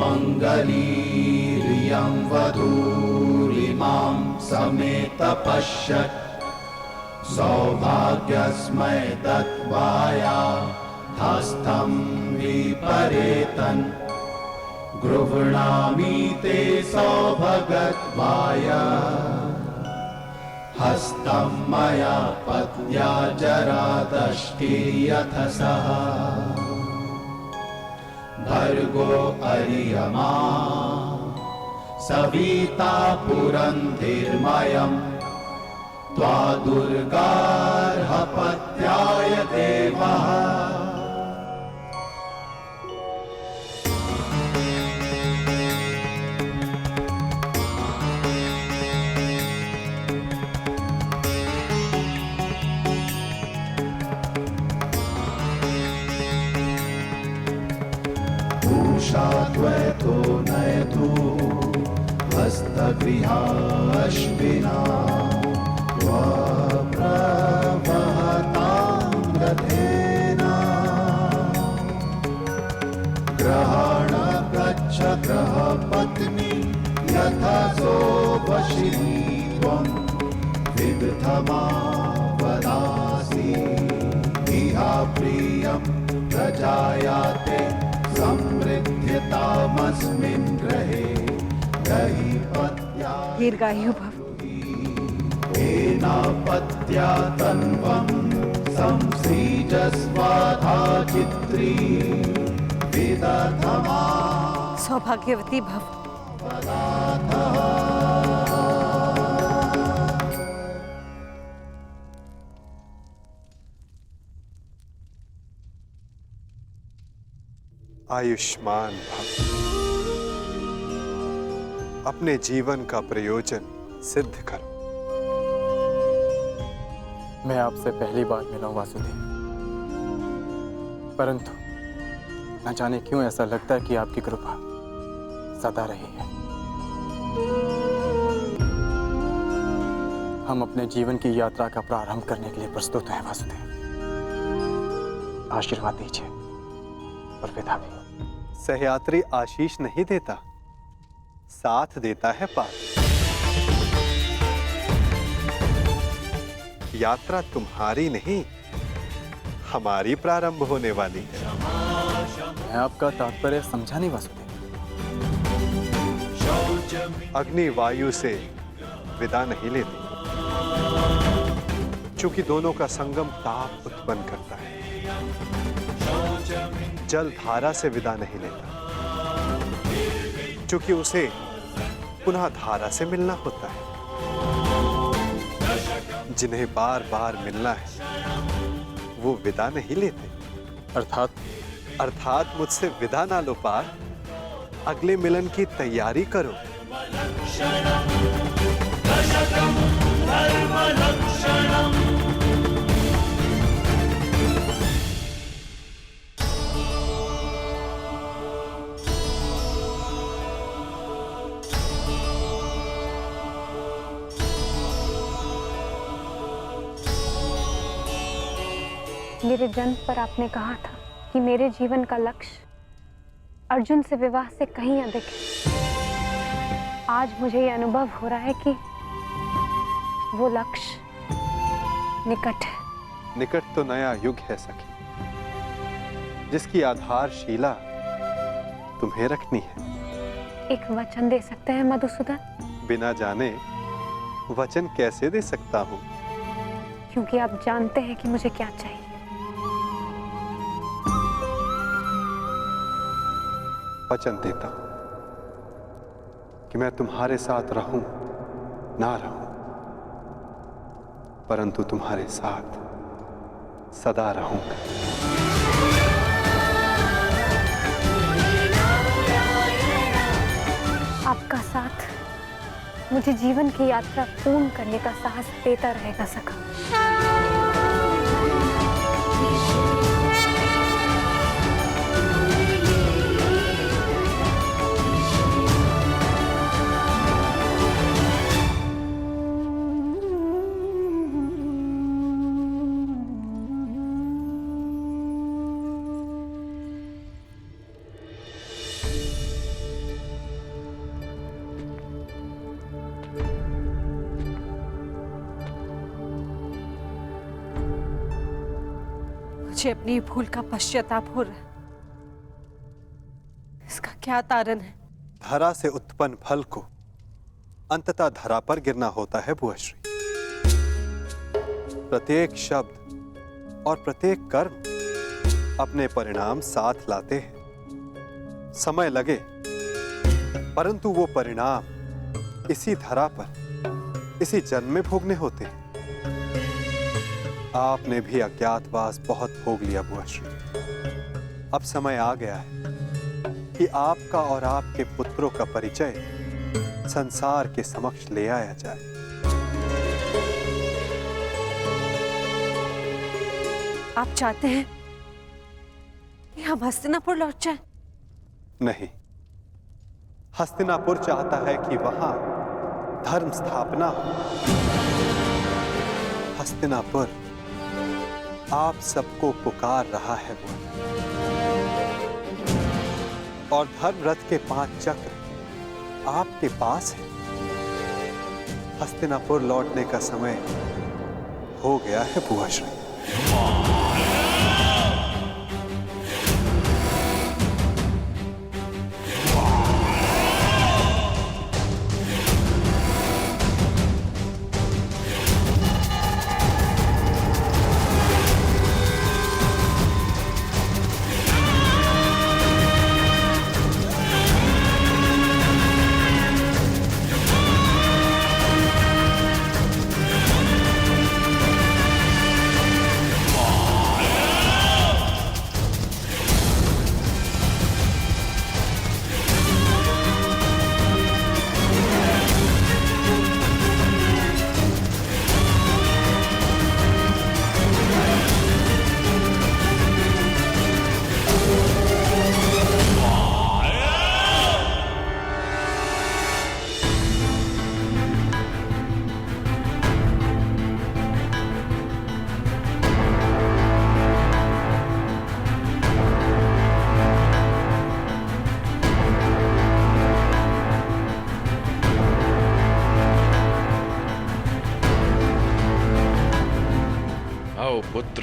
मङ्गलीरियं वधूरिमां समेत पश्यत् सौभाग्यस्मै दत्वाया हस्तं विपरेतन् गृह्णामि ते सौभगत्वाय हस्तं मया पत्या जरादष्टिर्यथ सः भर्गो अर्यमा सविता पुरन्धिर्मयम् त्वा दुर्गार्हपत्याय देवः। त्वतो नयतु हस्तगृहाश्विना प्रवहतां रथेन ग्रहाण गच्छ ग्रहपत्नी यथा सोपशिनी त्वं विदधमावदासि इहा प्रियं प्रजायाते समृद्ध्यतामस्मिन् ग्रहे गहि पत्या दीर्घायु भव। एनापत्या तन्वं संसृजस्वाधा चित्री विदधमा सौभाग्यवती भव। आयुष्मान भव। अपने जीवन का प्रयोजन सिद्ध करो। मैं आपसे पहली बार मिला हूं वासुदेव, परंतु न जाने क्यों ऐसा लगता है कि आपकी कृपा सदा रही है। हम अपने जीवन की यात्रा का प्रारंभ करने के लिए प्रस्तुत हैं वासुदेव। आशीर्वाद दीजिए और विदा भी। सहयात्री आशीष नहीं देता, साथ देता है पार। यात्रा तुम्हारी नहीं, हमारी प्रारंभ होने वाली है। मैं आपका तात्पर्य समझा नहीं वासुदेव। अग्नि वायु से विदा नहीं लेती, चूंकि दोनों का संगम ताप उत्पन्न करता है। जल धारा से विदा नहीं लेता, क्योंकि उसे पुनः धारा से मिलना होता है। जिन्हें बार बार मिलना है वो विदा नहीं लेते। अर्थात मुझसे विदा ना लो पार, अगले मिलन की तैयारी करो। मेरे जन्म पर आपने कहा था कि मेरे जीवन का लक्ष्य अर्जुन से विवाह से कहीं अधिक है। आज मुझे ये अनुभव हो रहा है कि वो लक्ष्य निकट है। निकट तो नया युग है सखी, जिसकी आधारशिला तुम्हें रखनी है। एक वचन दे सकते हैं मधुसूदन? बिना जाने वचन कैसे दे सकता हूँ? क्योंकि आप जानते हैं कि मुझे क्या चाहिए। वचन देता हूं कि मैं तुम्हारे साथ रहूं ना रहूं, परंतु तुम्हारे साथ सदा रहूंगा। आपका साथ मुझे जीवन की यात्रा पूर्ण करने का साहस देता रहेगा सखा। मुझे अपनी भूल का पश्चाताप हो रहा है। इसका क्या कारण है? धरा से उत्पन्न फल को अंततः धरा पर गिरना होता है बुआश्री। प्रत्येक शब्द और प्रत्येक कर्म अपने परिणाम साथ लाते हैं। समय लगे, परंतु वो परिणाम इसी धरा पर, इसी जन्म में भोगने होते हैं। आपने भी अज्ञातवास बहुत भोग लिया बुआश्री। अब समय आ गया है कि आपका और आपके पुत्रों का परिचय संसार के समक्ष ले आया जाए। आप चाहते हैं कि हम हस्तिनापुर लौट जाएं? नहीं, हस्तिनापुर चाहता है कि वहां धर्म स्थापना हो। हस्तिनापुर आप सबको पुकार रहा है वो, और धर्म रथ के 5 चक्र आपके पास है। हस्तिनापुर लौटने का समय हो गया है बुआश्री। पुत्र,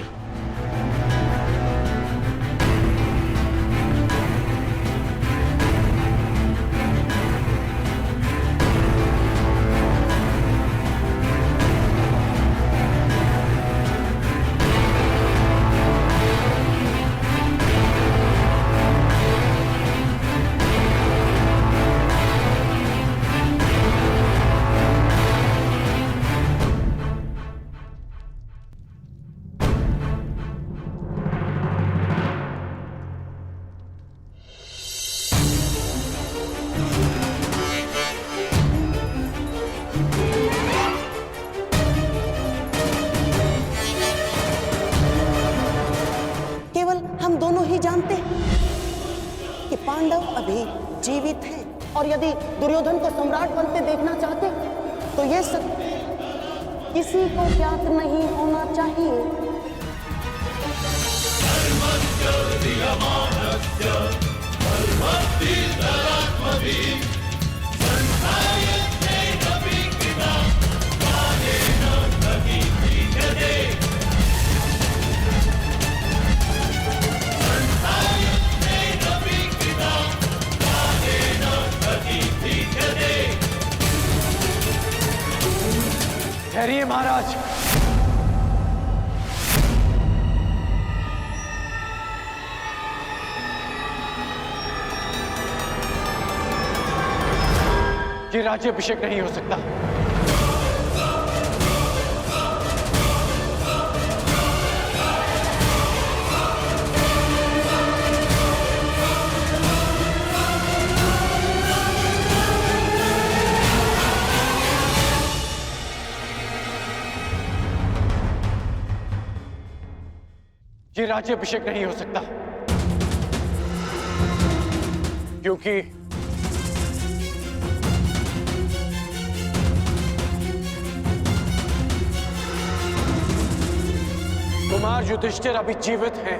जानते कि पांडव अभी जीवित हैं, और यदि दुर्योधन को सम्राट बनते देखना चाहते तो यह सब किसी को ज्ञात नहीं होना चाहिए। ठहरिए महाराज। ये राज्याभिषेक नहीं हो सकता। ये राज्याभिषेक नहीं हो सकता क्योंकि कुमार युधिष्ठिर अभी जीवित हैं।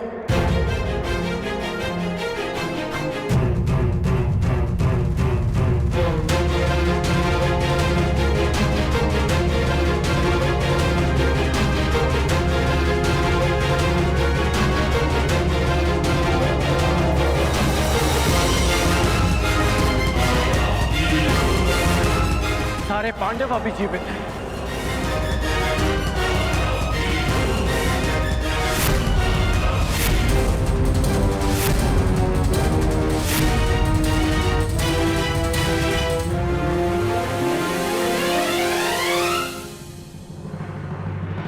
पांडव अभी जीवित हैं।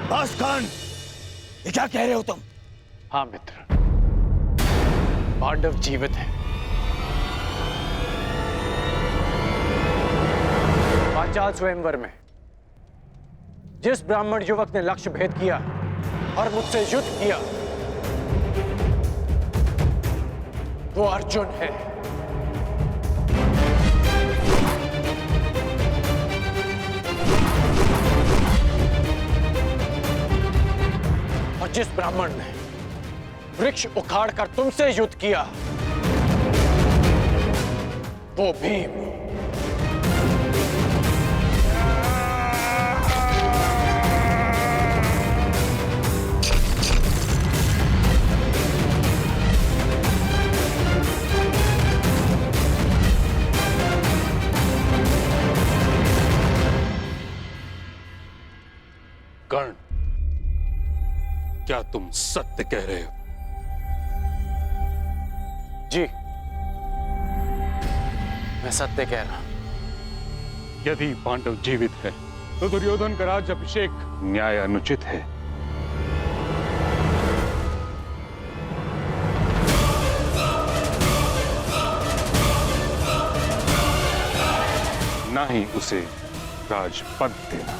बस कर्ण, ये क्या कह रहे हो तुम? हाँ मित्र, पांडव जीवित हैं। पांचाल स्वयंवर में जिस ब्राह्मण युवक ने लक्ष्य भेद किया और मुझसे युद्ध किया, वो अर्जुन है। और जिस ब्राह्मण ने वृक्ष उखाड़कर तुमसे युद्ध किया, वो भीम। कर्ण, क्या तुम सत्य कह रहे हो? जी, मैं सत्य कह रहा हूं। यदि पांडव जीवित है तो दुर्योधन का राज्य अभिषेक न्याय अनुचित है। ना ही उसे राजपद देना।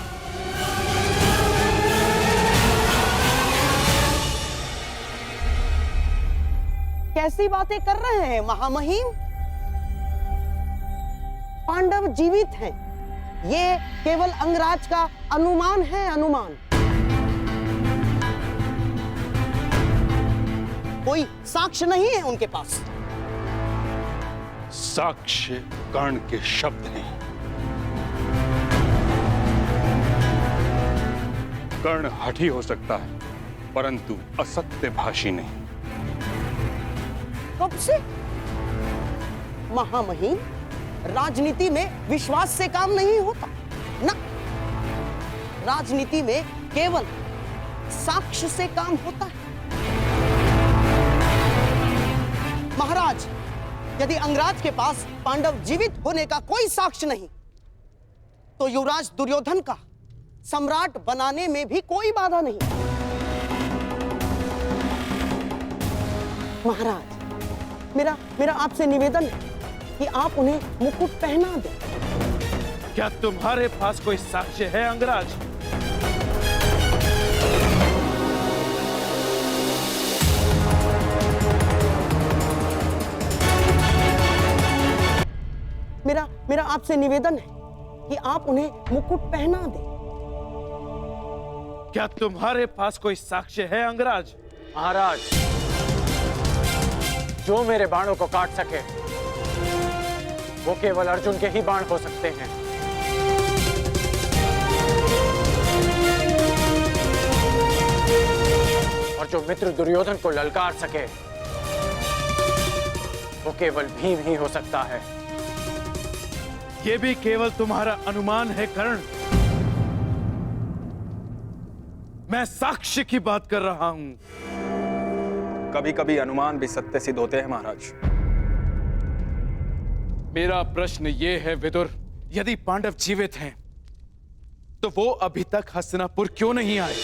कैसी बातें कर रहे हैं महामहिम? पांडव जीवित हैं, ये केवल अंगराज का अनुमान है, अनुमान। कोई साक्ष्य नहीं है उनके पास। साक्ष्य कर्ण के शब्द हैं। कर्ण हठी हो सकता है, परंतु असत्य भाषी नहीं। कब से? महामहिम, राजनीति में विश्वास से काम नहीं होता ना। राजनीति में केवल साक्ष्य से काम होता है। महाराज, यदि अंगराज के पास पांडव जीवित होने का कोई साक्ष्य नहीं, तो युवराज दुर्योधन का सम्राट बनाने में भी कोई बाधा नहीं। महाराज, मेरा आपसे निवेदन है कि आप उन्हें मुकुट पहना दें। क्या तुम्हारे पास कोई साक्ष्य है अंगराज? मेरा आपसे निवेदन है कि आप उन्हें मुकुट पहना दें। क्या तुम्हारे पास कोई साक्ष्य है अंगराज? महाराज, जो मेरे बाणों को काट सके वो केवल अर्जुन के ही बाण हो सकते हैं। और जो मित्र दुर्योधन को ललकार सके वो केवल भीम ही हो सकता है। ये भी केवल तुम्हारा अनुमान है कर्ण। मैं साक्ष्य की बात कर रहा हूं। कभी कभी अनुमान भी सत्य सिद्ध होते हैं महाराज। मेरा प्रश्न ये है विदुर, यदि पांडव जीवित हैं तो वो अभी तक हस्तिनापुर क्यों नहीं आए?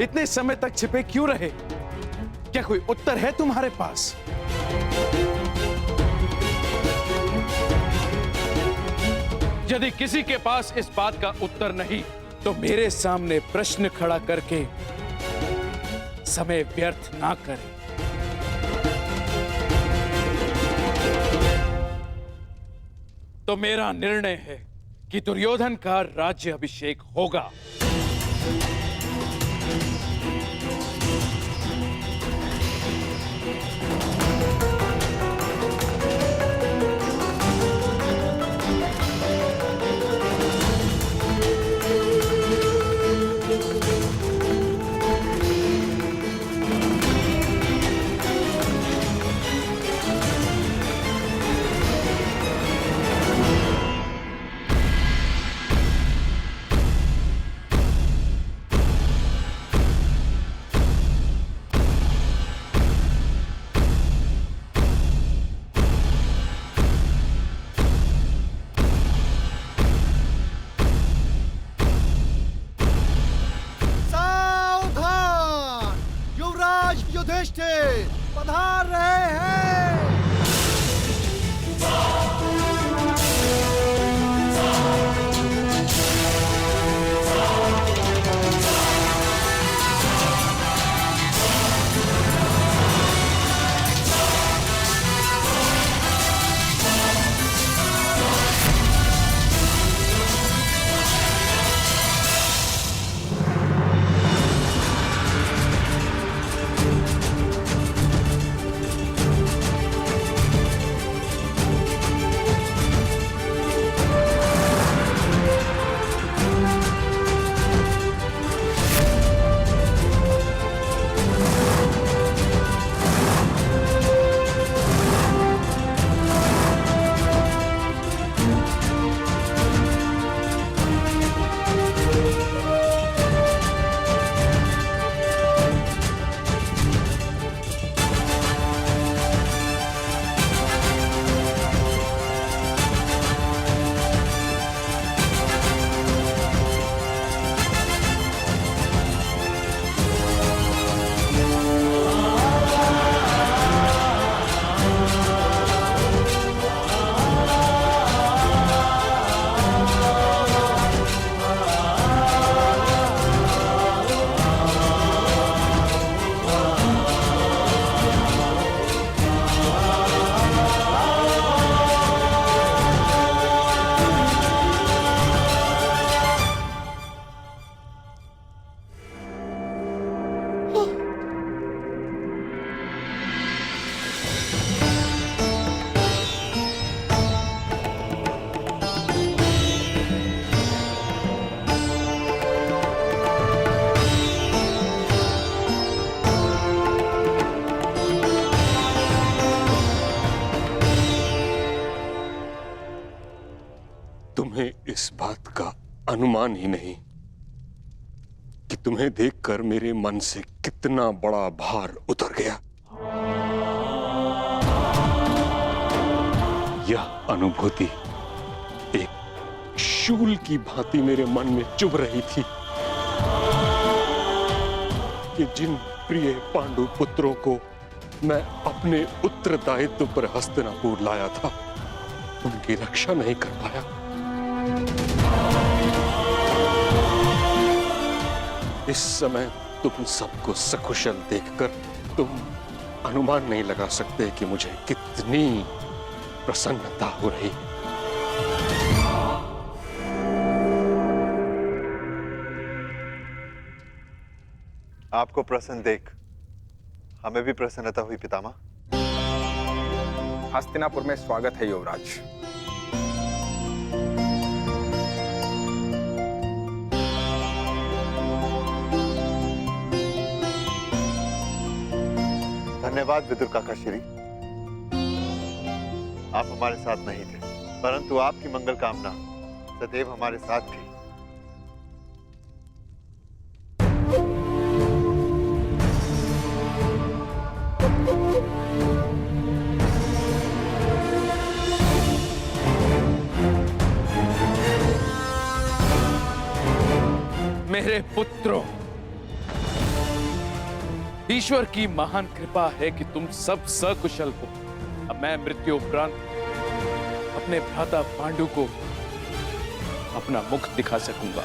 इतने समय तक छिपे क्यों रहे? क्या कोई उत्तर है तुम्हारे पास? यदि किसी के पास इस बात का उत्तर नहीं तो मेरे सामने प्रश्न खड़ा करके समय व्यर्थ ना करें। तो मेरा निर्णय है कि दुर्योधन का राज्य अभिषेक होगा। युधिष्ठिर पधार रहे हैं। तुम्हें इस बात का अनुमान ही नहीं कि तुम्हें देखकर मेरे मन से कितना बड़ा भार उतर गया। यह अनुभूति एक शूल की भांति मेरे मन में चुभ रही थी कि जिन प्रिय पांडु पुत्रों को मैं अपने उत्तरदायित्व पर हस्तिनापुर लाया था, उनकी रक्षा नहीं कर पाया। इस समय तुम सबको सकुशल देखकर तुम अनुमान नहीं लगा सकते कि मुझे कितनी प्रसन्नता हो रही है। आपको प्रसन्न देख हमें भी प्रसन्नता हुई पितामह। हस्तिनापुर में स्वागत है युवराज। धन्यवाद विदुर काका श्री। आप हमारे साथ नहीं थे, परंतु आपकी मंगल कामना सदैव हमारे साथ थी। मेरे पुत्रों, ईश्वर की महान कृपा है कि तुम सब सकुशल हो। अब मैं मृत्यु उपरांत अपने भ्राता पांडु को अपना मुख दिखा सकूंगा।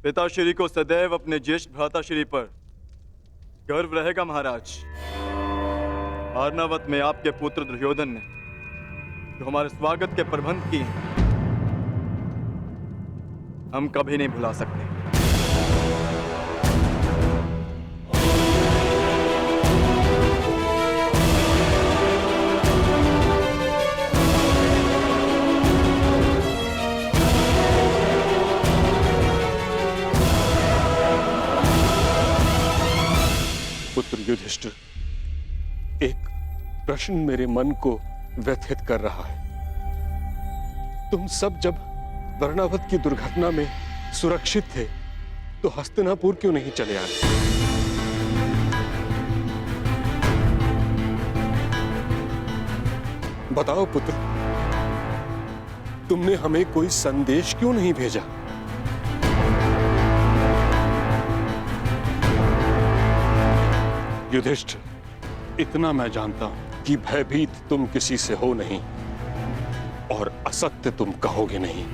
पिताश्री को सदैव अपने ज्येष्ठ भ्राताश्री पर गर्व रहेगा महाराज। अर्नावत में आपके पुत्र दुर्योधन ने जो हमारे स्वागत के प्रबंध किए हम कभी नहीं भुला सकते। पुत्र युधिष्ठिर, एक प्रश्न मेरे मन को व्यथित कर रहा है। तुम सब जब वर्णावत की दुर्घटना में सुरक्षित थे तो हस्तिनापुर क्यों नहीं चले आए? बताओ पुत्र, तुमने हमें कोई संदेश क्यों नहीं भेजा? युधिष्ठिर, इतना मैं जानता हूं कि भयभीत तुम किसी से हो नहीं और असत्य तुम कहोगे नहीं।